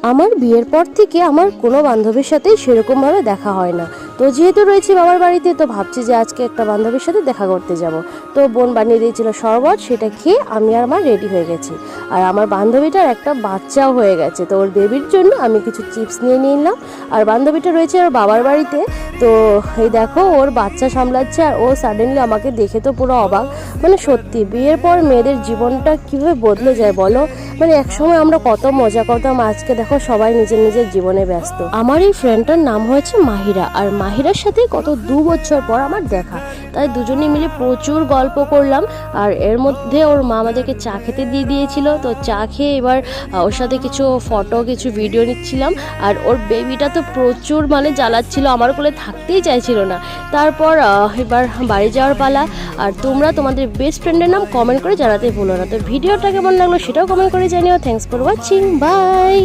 আমার বিয়ের পর থেকে আমার কোনো বান্ধবীর সাথেই সেরকমভাবে দেখা হয় না। তো যেহেতু রয়েছি বাবার বাড়িতে, তো ভাবছি যে আজকে একটা বান্ধবীর সাথে দেখা করতে যাব। তো বোন বানিয়ে দিয়েছিল শরবত, সেটা খেয়ে আমি আর মা রেডি হয়ে গেছি। আর আমার বান্ধবীটার একটা বাচ্চাও হয়ে গেছে, তো ওর বেবির জন্য আমি কিছু চিপস নিয়ে নিলাম। আর বান্ধবীটা রয়েছে ওর বাবার বাড়িতে। তো এই দেখো ওর বাচ্চা সামলাচ্ছে, আর ও সাডেনলি আমাকে দেখে তো পুরো অবাক। মানে সত্যি বিয়ের পর মেয়েদের জীবনটা কীভাবে বদলে যায় বলো। মানে একসময় আমরা কত মজা করতাম, আজকে দেখো সবাই নিজের নিজের জীবনে ব্যস্ত। আমার এই ফ্রেন্ডটার নাম হয়েছে মাহিরা, আর মাহিরার সাথে গত 2 বছর পর আমার দেখা। তাই দুজনে মিলে প্রচুর গল্প করলাম। আর এর মধ্যে ওর মা আমাদেরকে চা খেতে দিয়ে দিয়েছিল। তো চা খেয়ে এবার ওর সাথে কিছু ফটো কিছু ভিডিও নিচ্ছিলাম। আর ওর বেবিটা তো প্রচুর মানে জ্বালাচ্ছিল, আমার কোলে থাকতেই চাইছিল না। তারপর এবার বাড়ি যাওয়ার পালা। আর তোমরা তোমাদের বেস্ট ফ্রেন্ডের নাম কমেন্ট করে জানাতে ভুলো না। তো ভিডিওটা কেমন লাগলো সেটাও কমেন্ট করে জানিও। Thanks for watching, by.